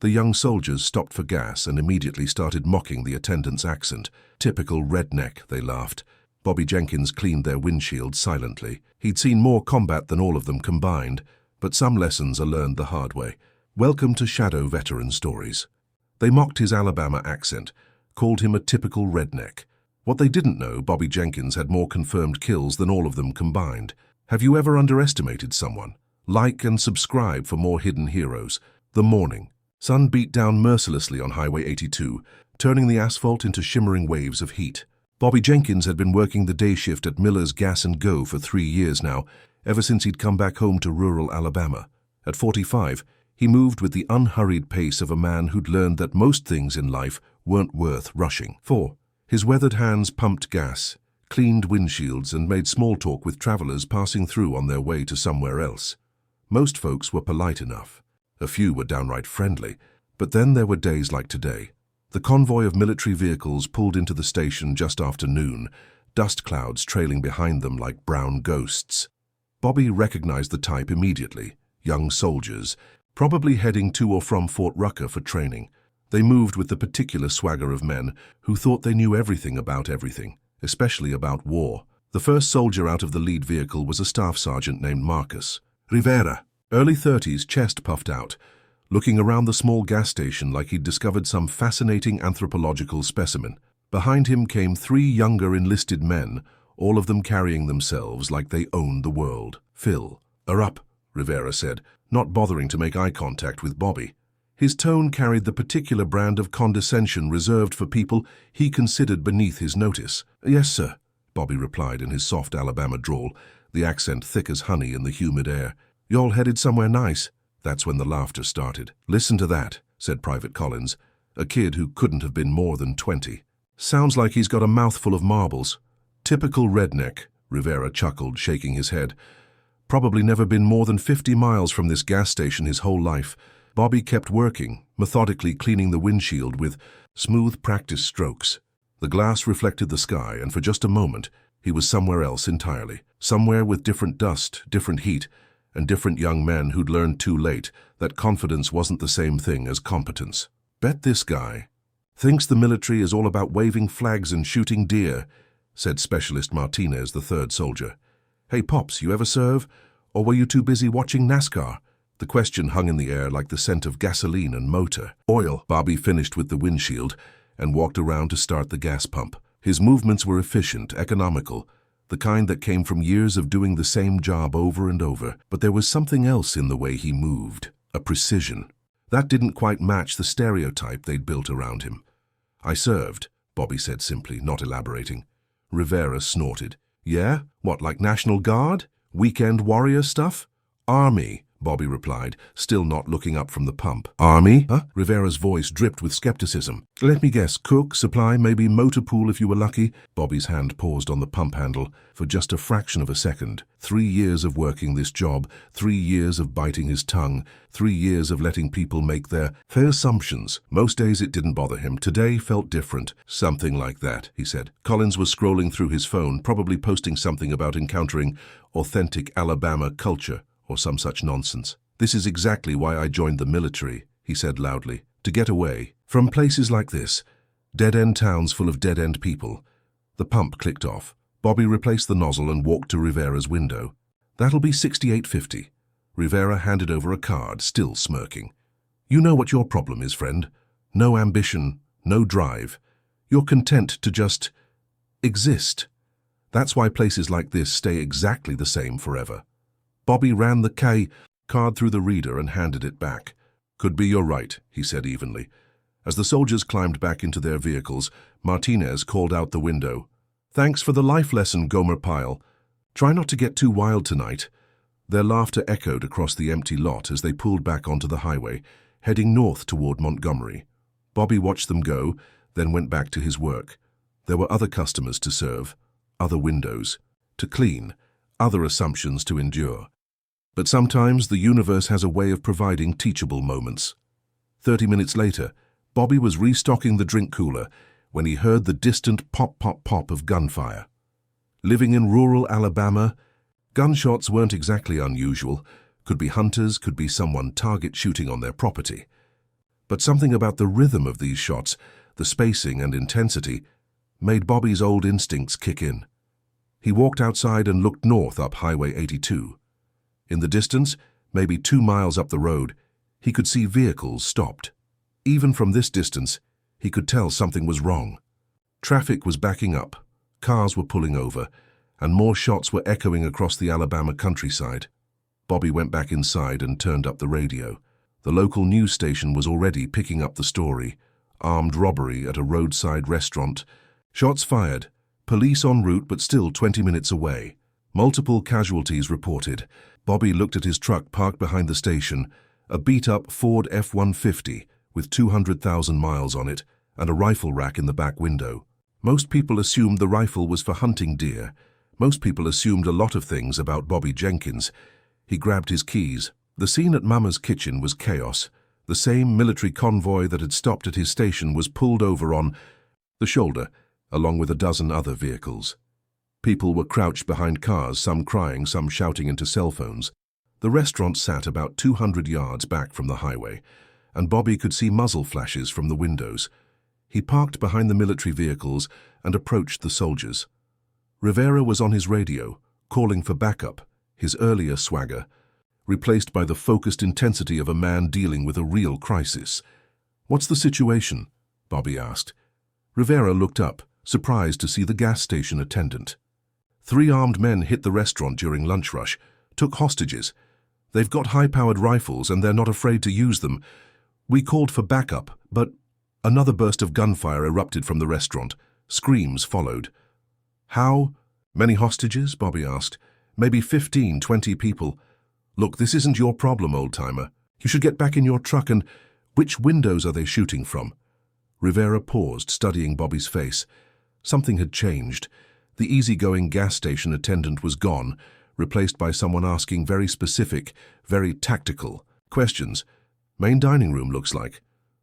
The young soldiers stopped for gas and immediately started mocking the attendant's accent. Typical redneck, they laughed. Bobby Jenkins cleaned their windshield silently. He'd seen more combat than all of them combined, but some lessons are learned the hard way. Welcome to Shadow Veteran Stories. They mocked his Alabama accent, called him a typical redneck. What they didn't know, Bobby Jenkins had more confirmed kills than all of them combined. Have you ever underestimated someone? Like and subscribe for more hidden heroes. The morning. Sun beat down mercilessly on Highway 82, turning the asphalt into shimmering waves of heat. Bobby Jenkins had been working the day shift at Miller's Gas and Go for 3 years now, ever since he'd come back home to rural Alabama. At 45, he moved with the unhurried pace of a man who'd learned that most things in life weren't worth rushing. 4. His weathered hands pumped gas, cleaned windshields, and made small talk with travelers passing through on their way to somewhere else. Most folks were polite enough. A few were downright friendly, but then there were days like today. The convoy of military vehicles pulled into the station just after noon, dust clouds trailing behind them like brown ghosts. Bobby recognized the type immediately. Young soldiers, probably heading to or from Fort Rucker for training. They moved with the particular swagger of men who thought they knew everything about everything, especially about war. The first soldier out of the lead vehicle was a staff sergeant named Marcus Rivera, early 30s, chest puffed out, looking around the small gas station like he'd discovered some fascinating anthropological specimen. Behind him came 3 younger enlisted men, all of them carrying themselves like they owned the world. "Phil, are up," Rivera said, not bothering to make eye contact with Bobby. His tone carried the particular brand of condescension reserved for people he considered beneath his notice. "Yes, sir," Bobby replied in his soft Alabama drawl, the accent thick as honey in the humid air. "Y'all headed somewhere nice?" That's when the laughter started. "Listen to that," said Private Collins, a kid who couldn't have been more than 20. "Sounds like he's got a mouthful of marbles." "Typical redneck," Rivera chuckled, shaking his head. "Probably never been more than 50 miles from this gas station his whole life." Bobby kept working, methodically cleaning the windshield with smooth practice strokes. The glass reflected the sky, and for just a moment, he was somewhere else entirely. Somewhere with different dust, different heat, and different young men who'd learned too late that confidence wasn't the same thing as competence. "Bet this guy thinks the military is all about waving flags and shooting deer," said Specialist Martinez, the 3rd soldier. "Hey, Pops, you ever serve? Or were you too busy watching NASCAR?" The question hung in the air like the scent of gasoline and motor oil. Bobby finished with the windshield and walked around to start the gas pump. His movements were efficient, economical, the kind that came from years of doing the same job over and over. But there was something else in the way he moved, a precision. That didn't quite match the stereotype they'd built around him. "I served," Bobby said simply, not elaborating. Rivera snorted. "Yeah? What, like National Guard? Weekend warrior stuff?" "Army," Bobby replied, still not looking up from the pump. "Army? Huh?" Rivera's voice dripped with skepticism. "Let me guess, cook, supply, maybe motor pool if you were lucky." Bobby's hand paused on the pump handle for just a fraction of a second. 3 years of working this job, 3 years of biting his tongue, 3 years of letting people make their fair assumptions. Most days it didn't bother him. Today felt different. "Something like that," he said. Collins was scrolling through his phone, probably posting something about encountering authentic Alabama culture or some such nonsense. "This is exactly why I joined the military," he said loudly. "To get away from places like this. Dead-end towns full of dead-end people." The pump clicked off. Bobby replaced the nozzle and walked to Rivera's window. "That'll be $68.50. Rivera handed over a card, still smirking. "You know what your problem is, friend. No ambition, no drive. You're content to just exist. That's why places like this stay exactly the same forever." Bobby ran the card through the reader and handed it back. "Could be you're right," he said evenly. As the soldiers climbed back into their vehicles, Martinez called out the window. "Thanks for the life lesson, Gomer Pyle. Try not to get too wild tonight." Their laughter echoed across the empty lot as they pulled back onto the highway, heading north toward Montgomery. Bobby watched them go, then went back to his work. There were other customers to serve, other windows to clean, other assumptions to endure. But sometimes the universe has a way of providing teachable moments. 30 minutes later, Bobby was restocking the drink cooler when he heard the distant pop-pop-pop of gunfire. Living in rural Alabama, gunshots weren't exactly unusual. Could be hunters, could be someone target shooting on their property. But something about the rhythm of these shots, the spacing and intensity, made Bobby's old instincts kick in. He walked outside and looked north up Highway 82. In the distance, maybe 2 miles up the road, he could see vehicles stopped. Even from this distance, he could tell something was wrong. Traffic was backing up, cars were pulling over, and more shots were echoing across the Alabama countryside. Bobby went back inside and turned up the radio. The local news station was already picking up the story. Armed robbery at a roadside restaurant. Shots fired. Police en route but still 20 minutes away. Multiple casualties reported. Bobby looked at his truck parked behind the station, a beat-up Ford F-150 with 200,000 miles on it and a rifle rack in the back window. Most people assumed the rifle was for hunting deer. Most people assumed a lot of things about Bobby Jenkins. He grabbed his keys. The scene at Mama's kitchen was chaos. The same military convoy that had stopped at his station was pulled over on the shoulder, along with a dozen other vehicles. People were crouched behind cars, some crying, some shouting into cell phones. The restaurant sat about 200 yards back from the highway, and Bobby could see muzzle flashes from the windows. He parked behind the military vehicles and approached the soldiers. Rivera was on his radio, calling for backup, his earlier swagger, replaced by the focused intensity of a man dealing with a real crisis. "What's the situation?" Bobby asked. Rivera looked up, surprised to see the gas station attendant. "3 armed men hit the restaurant during lunch rush, took hostages. They've got high-powered rifles and they're not afraid to use them. We called for backup, but..." Another burst of gunfire erupted from the restaurant. Screams followed. "How many hostages?" Bobby asked. "Maybe 15, 20 people. Look, this isn't your problem, old-timer. You should get back in your truck and..." "Which windows are they shooting from?" Rivera paused, studying Bobby's face. Something had changed. The easygoing gas station attendant was gone, replaced by someone asking very specific, very tactical questions. "Main dining room, looks like.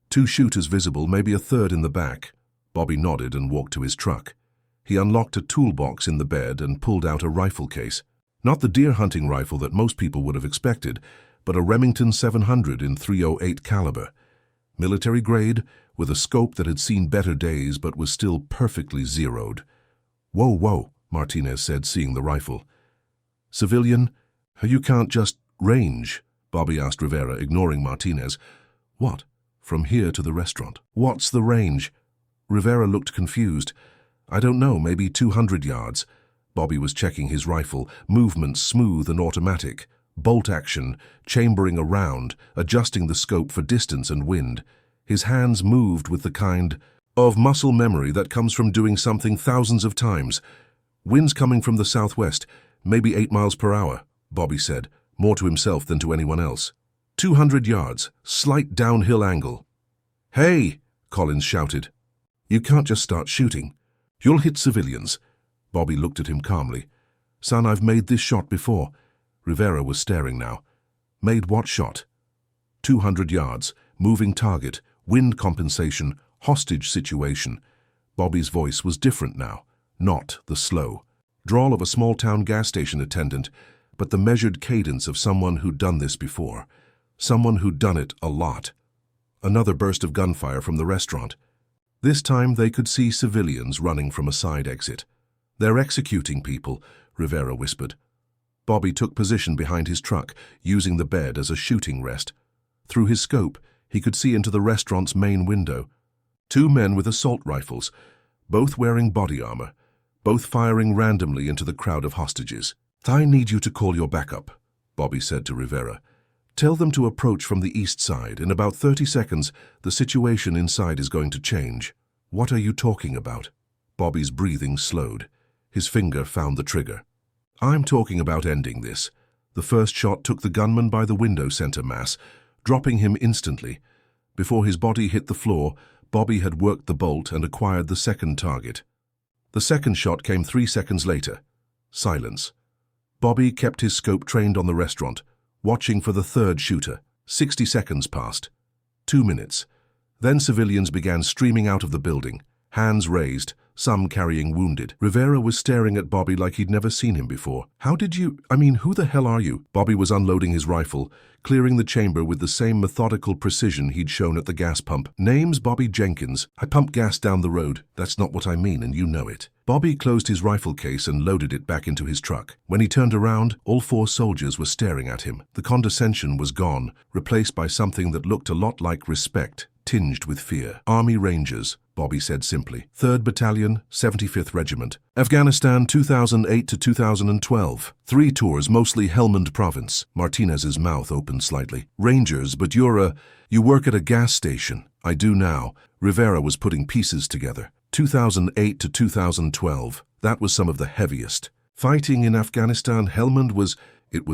2 shooters visible, maybe a third in the back." Bobby nodded and walked to his truck. He unlocked a toolbox in the bed and pulled out a rifle case. Not the deer hunting rifle that most people would have expected, but a Remington 700 in .308 caliber. Military grade, with a scope that had seen better days but was still perfectly zeroed. "Whoa, whoa," Martinez said, seeing the rifle. "Civilian? You can't just..." "Range?" Bobby asked Rivera, ignoring Martinez. "What? From here to the restaurant? What's the range?" Rivera looked confused. "I don't know, maybe 200 yards. Bobby was checking his rifle, movement smooth and automatic. Bolt action, chambering around, adjusting the scope for distance and wind. His hands moved with the kind of muscle memory that comes from doing something thousands of times. "Wind's coming from the southwest, maybe 8 miles per hour, Bobby said, more to himself than to anyone else. 200 yards, slight downhill angle. "Hey!" Collins shouted. "You can't just start shooting. You'll hit civilians." Bobby looked at him calmly. "Son, I've made this shot before." Rivera was staring now. "Made what shot?" 200 yards, moving target, wind compensation, hostage situation. Bobby's voice was different now, not the slow drawl of a small-town gas station attendant, but the measured cadence of someone who'd done this before. Someone who'd done it a lot. Another burst of gunfire from the restaurant. This time they could see civilians running from a side exit. "They're executing people," Rivera whispered. Bobby took position behind his truck, using the bed as a shooting rest. Through his scope, he could see into the restaurant's main window. 2 men with assault rifles, both wearing body armor, both firing randomly into the crowd of hostages. "I need you to call your backup," Bobby said to Rivera. "Tell them to approach from the east side. In about 30 seconds, the situation inside is going to change." "What are you talking about?" Bobby's breathing slowed. His finger found the trigger. "I'm talking about ending this." The first shot took the gunman by the window center mass, dropping him instantly. Before his body hit the floor, Bobby had worked the bolt and acquired the second target. The second shot came 3 seconds later. Silence. Bobby kept his scope trained on the restaurant, watching for the third shooter. 60 seconds passed. 2 minutes. Then civilians began streaming out of the building. hands raised, some carrying wounded. Rivera was staring at Bobby like he'd never seen him before. Who the hell are you? Bobby was unloading his rifle, clearing the chamber with the same methodical precision he'd shown at the gas pump. Name's Bobby Jenkins. I pump gas down the road. That's not what I mean, and you know it. Bobby closed his rifle case and loaded it back into his truck. When he turned around, all 4 soldiers were staring at him. The condescension was gone, replaced by something that looked a lot like respect, tinged with fear. Army Rangers, Bobby said simply. 3rd Battalion, 75th Regiment. Afghanistan 2008 to 2012. 3 tours, mostly Helmand Province. Martinez's mouth opened slightly. Rangers, but you work at a gas station. I do now. Rivera was putting pieces together. 2008 to 2012. That was some of the heaviest. Fighting in Afghanistan, Helmand was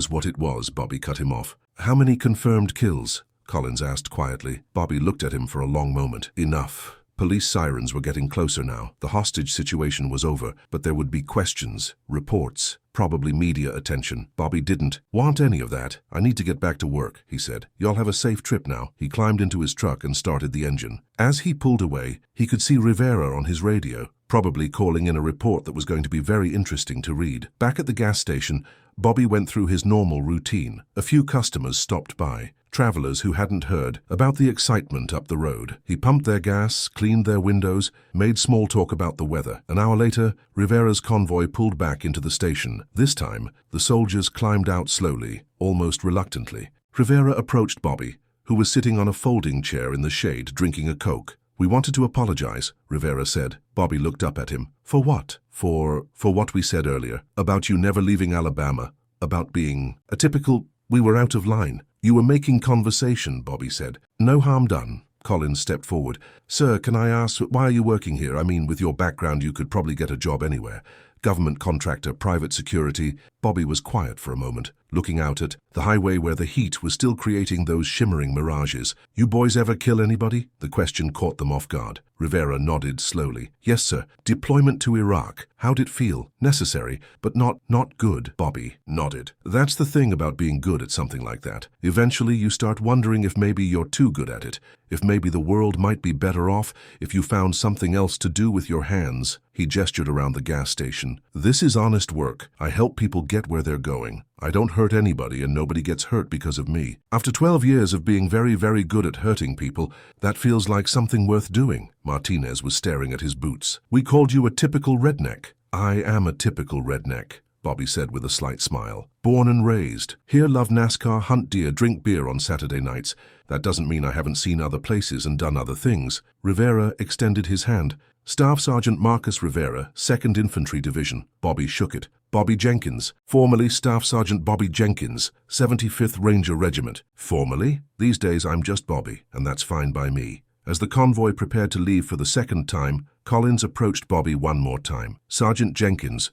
what it was, Bobby cut him off. How many confirmed kills? Collins asked quietly. Bobby looked at him for a long moment. Enough. Police sirens were getting closer now. The hostage situation was over, but there would be questions, reports, probably media attention. Bobby didn't want any of that. I need to get back to work, he said. Y'all have a safe trip now. He climbed into his truck and started the engine. As he pulled away, he could see Rivera on his radio, probably calling in a report that was going to be very interesting to read. Back at the gas station, Bobby went through his normal routine. A few customers stopped by, travelers who hadn't heard about the excitement up the road. He pumped their gas, cleaned their windows, made small talk about the weather. An hour later, Rivera's convoy pulled back into the station. This time, the soldiers climbed out slowly, almost reluctantly. Rivera approached Bobby, who was sitting on a folding chair in the shade drinking a Coke. We wanted to apologize, Rivera said. Bobby looked up at him. For what? For what we said earlier, about you never leaving Alabama, about being a typical, we were out of line. You were making conversation, Bobby said. No harm done. Collins stepped forward. Sir, can I ask, why are you working here? I mean, with your background, you could probably get a job anywhere. Government contractor, private security. Bobby was quiet for a moment, looking out at the highway where the heat was still creating those shimmering mirages. You boys ever kill anybody? The question caught them off guard. Rivera nodded slowly. Yes, sir. Deployment to Iraq. How'd it feel? Necessary, but not good. Bobby nodded. That's the thing about being good at something like that. Eventually you start wondering if maybe you're too good at it, if maybe the world might be better off if you found something else to do with your hands. He gestured around the gas station. This is honest work. I help people get where they're going. I don't hurt anybody and nobody gets hurt because of me. After 12 years of being very, very good at hurting people, that feels like something worth doing. Martinez was staring at his boots. We called you a typical redneck. I am a typical redneck, Bobby said with a slight smile. Born and raised. Here, love NASCAR, hunt deer, drink beer on Saturday nights. That doesn't mean I haven't seen other places and done other things. Rivera extended his hand. Staff Sergeant Marcus Rivera, 2nd Infantry Division. Bobby shook it. Bobby Jenkins, formerly Staff Sergeant Bobby Jenkins, 75th Ranger Regiment. Formerly? These days I'm just Bobby, and that's fine by me. As the convoy prepared to leave for the 2nd time, Collins approached Bobby one more time. Sergeant Jenkins,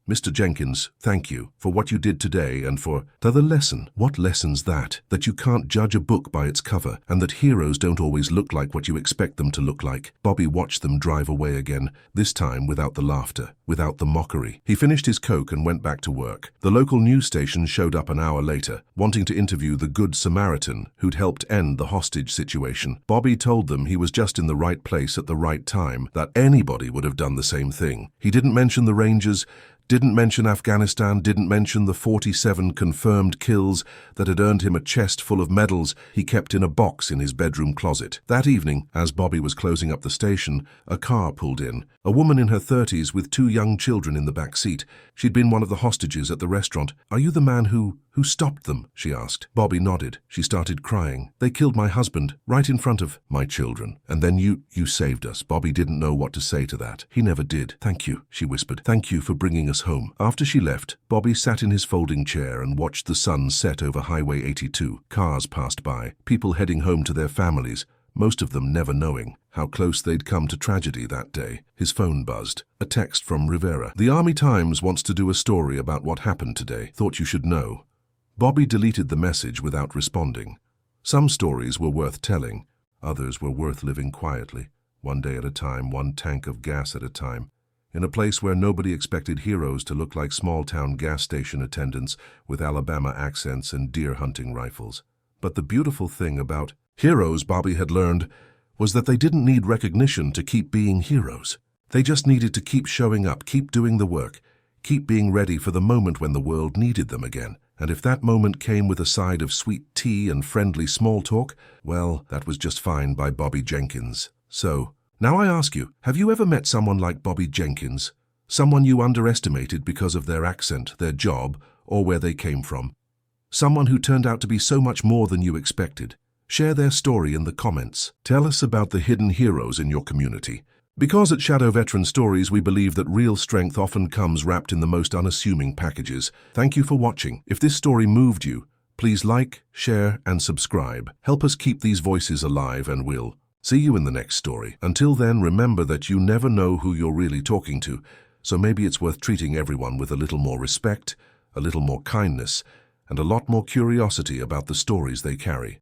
Mr. Jenkins, thank you for what you did today and for the lesson. What lesson's that? That you can't judge a book by its cover and that heroes don't always look like what you expect them to look like. Bobby watched them drive away again, this time without the laughter, without the mockery. He finished his Coke and went back to work. The local news station showed up an hour later, wanting to interview the Good Samaritan who'd helped end the hostage situation. Bobby told them he was just in the right place at the right time, that anybody would have done the same thing. He didn't mention the Rangers, didn't mention Afghanistan, didn't mention the 47 confirmed kills that had earned him a chest full of medals he kept in a box in his bedroom closet. That evening, as Bobby was closing up the station, a car pulled in. A woman in her 30s with 2 young children in the back seat. She'd been one of the hostages at the restaurant. Are you the man who stopped them? She asked. Bobby nodded. She started crying. They killed my husband, right in front of my children. And then you saved us. Bobby didn't know what to say to that. He never did. Thank you, she whispered. Thank you for bringing us home. After she left, Bobby sat in his folding chair and watched the sun set over Highway 82. Cars passed by, people heading home to their families, most of them never knowing how close they'd come to tragedy that day. His phone buzzed. A text from Rivera. The Army Times wants to do a story about what happened today. Thought you should know. Bobby deleted the message without responding. Some stories were worth telling. Others were worth living quietly, one day at a time, one tank of gas at a time, in a place where nobody expected heroes to look like small-town gas station attendants with Alabama accents and deer-hunting rifles. But the beautiful thing about heroes, Bobby had learned, was that they didn't need recognition to keep being heroes. They just needed to keep showing up, keep doing the work, keep being ready for the moment when the world needed them again. And if that moment came with a side of sweet tea and friendly small talk, well, that was just fine by Bobby Jenkins. So, now I ask you, have you ever met someone like Bobby Jenkins? Someone you underestimated because of their accent, their job, or where they came from? Someone who turned out to be so much more than you expected? Share their story in the comments. Tell us about the hidden heroes in your community. Because at Shadow Veteran Stories we believe that real strength often comes wrapped in the most unassuming packages. Thank you for watching. If this story moved you, please like, share, and subscribe. Help us keep these voices alive, and we'll see you in the next story. Until then, remember that you never know who you're really talking to, so maybe it's worth treating everyone with a little more respect, a little more kindness, and a lot more curiosity about the stories they carry.